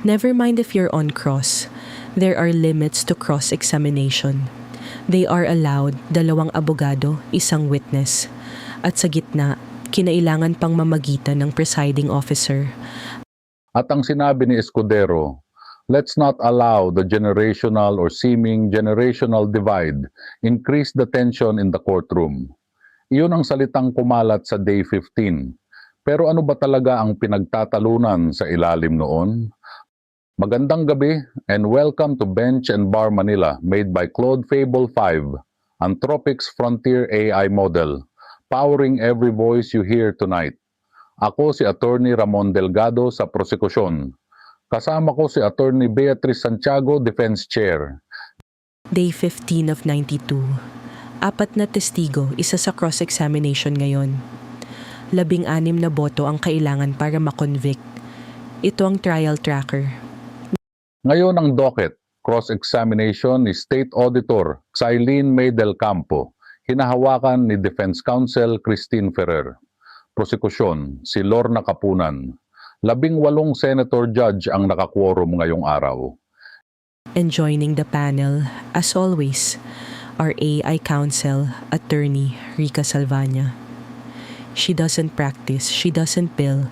Never mind if you're on cross. There are limits to cross-examination. They are allowed 2 abogado, 1 witness. At sa gitna, kinailangan pang mamagitan ng presiding officer. At ang sinabi ni Escudero, let's not allow the generational or seeming generational divide increase the tension in the courtroom. Iyon ang salitang kumalat sa Day 15. Pero ano ba talaga ang pinagtatalunan sa ilalim noon? Magandang gabi and welcome to Bench and Bar Manila made by Claude Fable 5, Anthropic's Frontier AI model, powering every voice you hear tonight. Ako si Attorney Ramon Delgado sa prosekusyon. Kasama ko si Attorney Beatrice Santiago, Defense Chair. Day 15 of 92. 4 na testigo, isa sa cross-examination ngayon. 16 na boto ang kailangan para makonvict. Ito ang trial tracker. Ngayon ang docket, cross-examination ni State Auditor Xylene May del Campo, hinahawakan ni Defense Counsel Christine Ferrer. Prosekusyon, si Lorna Kapunan. 18 Senator Judge ang nakaquorum ngayong araw. And joining the panel, as always, our AI counsel, Attorney Rica Salvania. She doesn't practice, she doesn't bill,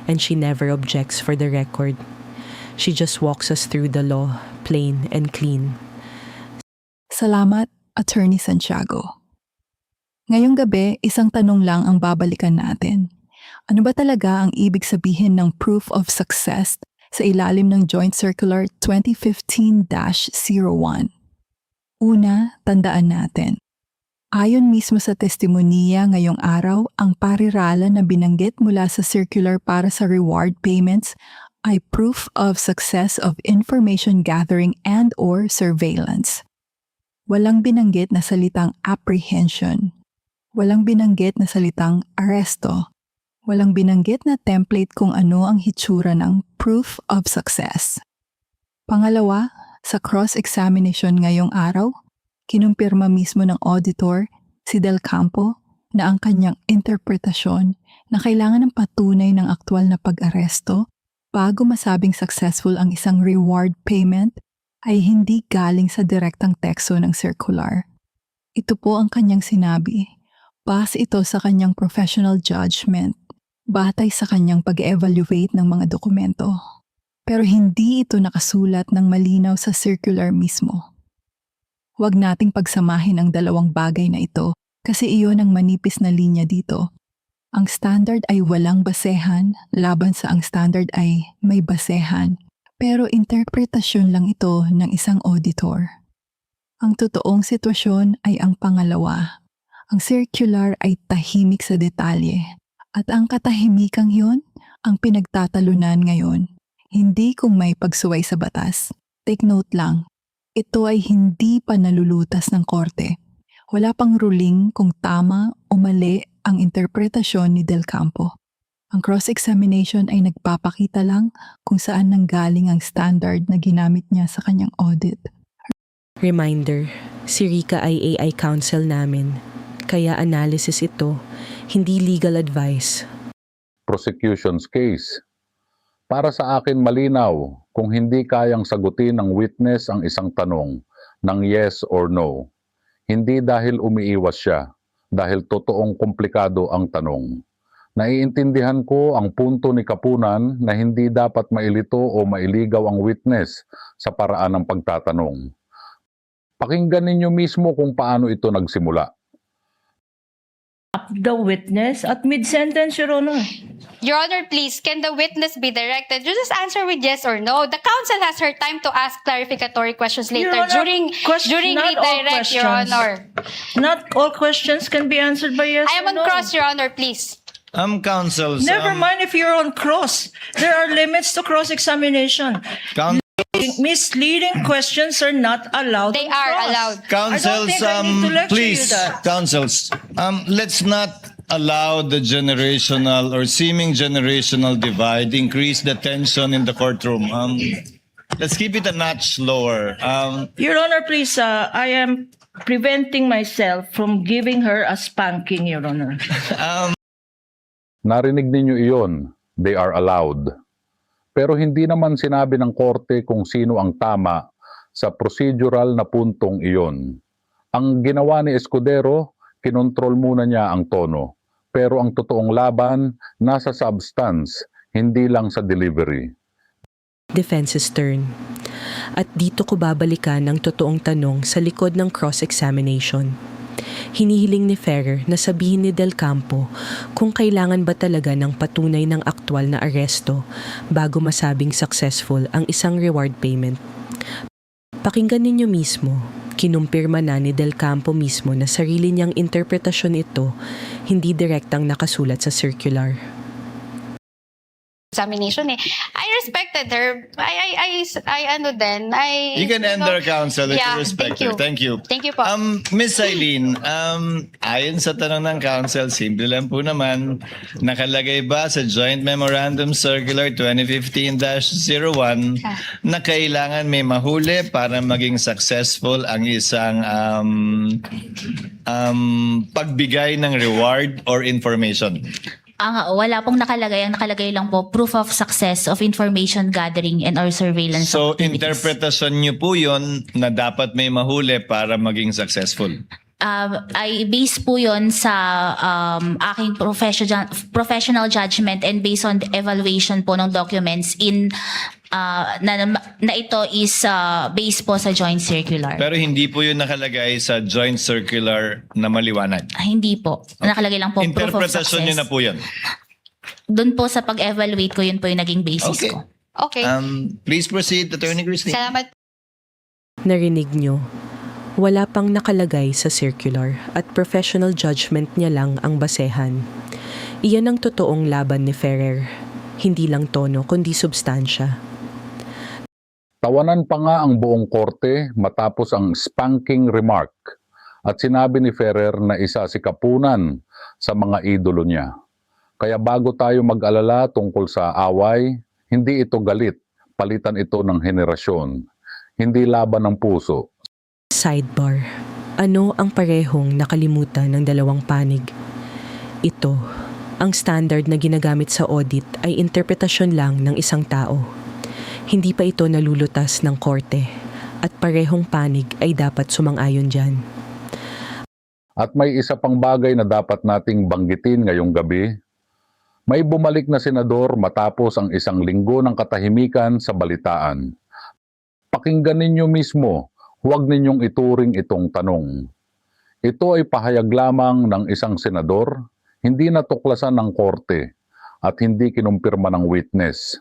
and she never objects for the record. She just walks us through the law, plain and clean. Salamat, Attorney Santiago. Ngayong gabi, isang tanong lang ang babalikan natin. Ano ba talaga ang ibig sabihin ng proof of success sa ilalim ng Joint Circular 2015-01? Una, tandaan natin. Ayon mismo sa testimonya ngayong araw, ang parirala na binanggit mula sa circular para sa reward payments ay proof of success of information gathering and or surveillance. Walang binanggit na salitang apprehension. Walang binanggit na salitang aresto. Walang binanggit na template kung ano ang hitsura ng proof of success. Pangalawa, sa cross-examination ngayong araw, kinumpirma mismo ng auditor, si Del Campo, na ang kanyang interpretasyon na kailangan ng patunay ng aktwal na pag-aresto bago masabing successful ang isang reward payment ay hindi galing sa direktang teksto ng circular. Ito po ang kanyang sinabi. Base ito sa kanyang professional judgment, batay sa kanyang pag-evaluate ng mga dokumento. Pero hindi ito nakasulat ng malinaw sa circular mismo. Huwag nating pagsamahin ang dalawang bagay na ito kasi iyon ang manipis na linya dito. Ang standard ay walang basehan, laban sa ang standard ay may basehan. Pero interpretasyon lang ito ng isang auditor. Ang totoong sitwasyon ay ang pangalawa. Ang circular ay tahimik sa detalye. At ang katahimikang yon ang pinagtatalunan ngayon. Hindi kung may pagsuway sa batas. Take note lang, ito ay hindi pa nalulutas ng korte. Wala pang ruling kung tama o mali ang interpretasyon ni Del Campo. Ang cross-examination ay nagpapakita lang kung saan nanggaling ang standard na ginamit niya sa kanyang audit. Reminder, si Rica ay AI counsel namin. Kaya analysis ito, hindi legal advice. Prosecution's case. Para sa akin malinaw kung hindi kayang sagutin ng witness ang isang tanong ng yes or no. Hindi dahil umiiwas siya, dahil totoong komplikado ang tanong. Naiintindihan ko ang punto ni Kapunan na hindi dapat mailito o mailigaw ang witness sa paraan ng pagtatanong. Pakinggan ninyo mismo kung paano ito nagsimula. The witness at mid-sentence, Your Honor. Your Honor, please, can the witness be directed? You just answer with yes or no. The counsel has her time to ask clarificatory questions later Your Honor, during not all redirect, Your questions. Honor. Not all questions can be answered by yes I am or on no. cross, Your Honor, please. Counsels. Never mind if you're on cross. There are limits to cross-examination. Misleading questions are not allowed. They on are cross. allowed. Counsels, I don't think I need to lecture please, you that. counsels, let's not allow the generational or seeming generational divide increase the tension in the courtroom. Let's keep it a notch lower. Your Honor, please, I am preventing myself from giving her a spanking, Your Honor. Narinig ninyo iyon, they are allowed. Pero hindi naman sinabi ng korte kung sino ang tama sa procedural na puntong iyon. Ang ginawa ni Escudero, kinontrol muna niya ang tono. Pero ang totoong laban, nasa substance, hindi lang sa delivery. Defense's turn. At dito ko babalikan ang totoong tanong sa likod ng cross-examination. Hinihiling ni Ferrer na sabihin ni Del Campo kung kailangan ba talaga ng patunay ng aktwal na aresto bago masabing successful ang isang reward payment. Pakinggan ninyo mismo, kinumpirma na ni Del Campo mismo na sarili niyang interpretasyon ito, hindi direktang nakasulat sa circular. Examination eh. I respected her. You can end our counsel if Yeah, you respect thank you. her. Thank you. Thank you po. Miss Eileen, ayon sa tanong ng counsel, simple lang po naman, nakalagay ba sa Joint Memorandum Circular 2015-01 na kailangan may mahuli para maging successful ang isang pagbigay ng reward or information? Wala pong nakalagay. Ang nakalagay lang po, proof of success of information gathering and or surveillance So, activities. interpretasyon niyo po yun na dapat may mahuli para maging successful? I base po yon sa aking professional judgment and based on the evaluation po ng documents na ito is based po sa joint circular. Pero hindi po yun nakalagay sa joint circular na maliwanag. Hindi po. Nakalagay lang po proof of success. Interpretasyon niyo na po yun. Doon po sa pag-evaluate ko, yun po yung naging basis Okay. ko. Okay. Please proceed, Attorney Christine. Salamat. Narinig nyo, wala pang nakalagay sa circular at professional judgment niya lang ang basehan. Iyan ang totoong laban ni Ferrer. Hindi lang tono kundi substansya. Tawanan pa nga ang buong korte matapos ang spanking remark at sinabi ni Ferrer na isa si kapunan sa mga idolo niya. Kaya bago tayo mag-alala tungkol sa away, hindi ito galit, palitan ito ng henerasyon. Hindi laban ng puso. Sidebar. Ano ang parehong nakalimutan ng dalawang panig? Ito, ang standard na ginagamit sa audit ay interpretasyon lang ng isang tao. Hindi pa ito nalulutas ng korte at parehong panig ay dapat sumang-ayon dyan. At may isa pang bagay na dapat nating banggitin ngayong gabi. May bumalik na senador matapos ang isang linggo ng katahimikan sa balitaan. Pakinggan ninyo mismo, huwag ninyong ituring itong tanong. Ito ay pahayag lamang ng isang senador, hindi natuklasan ng korte at hindi kinumpirma ng witness.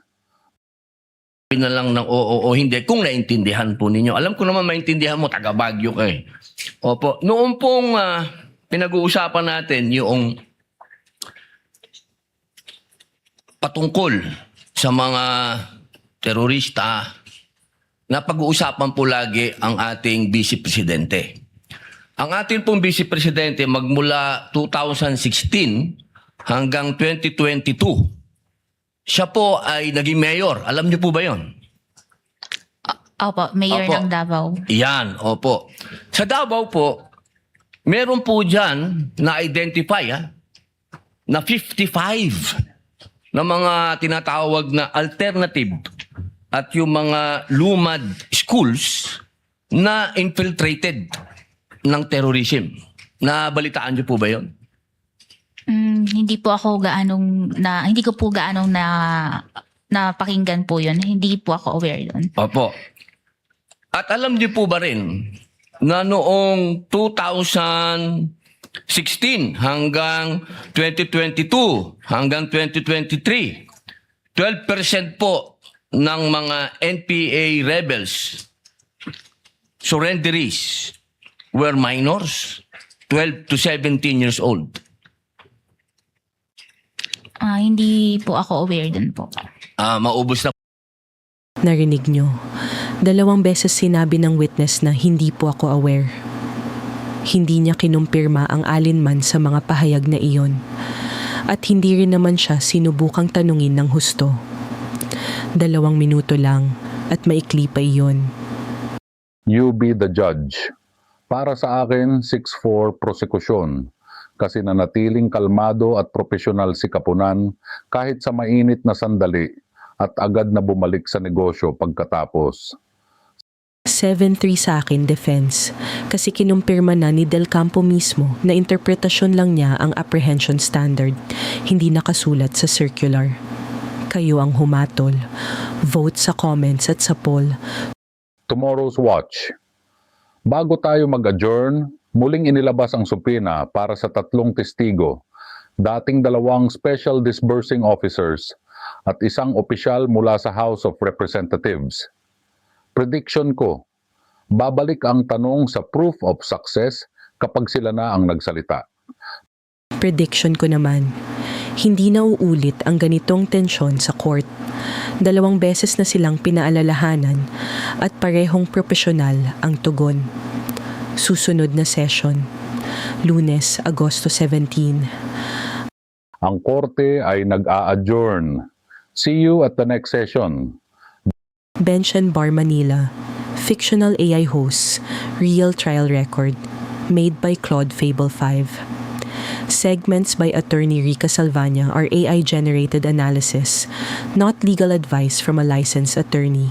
Na lang ng oo o hindi kung naintindihan po ninyo. Alam ko naman maintindihan mo, taga Baguio ka eh. Opo, noong pong pinag-uusapan natin yung patungkol sa mga terorista, napag-uusapan po lagi ang ating Vice Presidente. Ang ating pong Vice Presidente magmula 2016 hanggang 2022, siya po ay naging mayor. Alam niyo po ba yon? Opo, mayor Opo. ng Davao. Yan, opo. Sa Davao po, meron po dyan na-identify na 55 na mga tinatawag na alternative at yung mga lumad schools na infiltrated ng terrorism. Nabalitaan niyo po ba yon? Hindi ko po gaanong napakinggan po yun. Hindi po ako aware doon. Opo. At alam niyo po ba rin na noong 2016 hanggang 2022 hanggang 2023, 12% po ng mga NPA rebels, surrenderies, were minors, 12 to 17 years old. Hindi po ako aware doon po. Maubos na Narinig nyo, 2 beses sinabi ng witness na hindi po ako aware. Hindi niya kinumpirma ang alinman sa mga pahayag na iyon. At hindi rin naman siya sinubukang tanungin ng husto. 2 minuto lang at maikli pa iyon. You be the judge. Para sa akin, 6-4 prosekusyon. Kasi nanatiling kalmado at profesional si Kapunan kahit sa mainit na sandali at agad na bumalik sa negosyo pagkatapos. 7-3 sa akin, defense. Kasi kinumpirma na ni Del Campo mismo na interpretasyon lang niya ang apprehension standard, hindi nakasulat sa circular. Kayo ang humatol. Vote sa comments at sa poll. Tomorrow's watch. Bago tayo mag-adjourn, muling inilabas ang supina para sa 3 testigo, dating 2 special disbursing officers at 1 opisyal mula sa House of Representatives. Prediction ko, babalik ang tanong sa proof of success kapag sila na ang nagsalita. Prediction ko naman, hindi na uulit ang ganitong tensyon sa court. 2 beses na silang pinaalalahanan at parehong profesional ang tugon. Susunod na session, Lunes, Agosto 17. Ang korte ay nag-a-adjourn. See you at the next session. Bench and Bar Manila, fictional AI hosts, real trial record, made by Claude Fable 5. Segments by Attorney Rica Salvania are AI-generated analysis, not legal advice from a licensed attorney.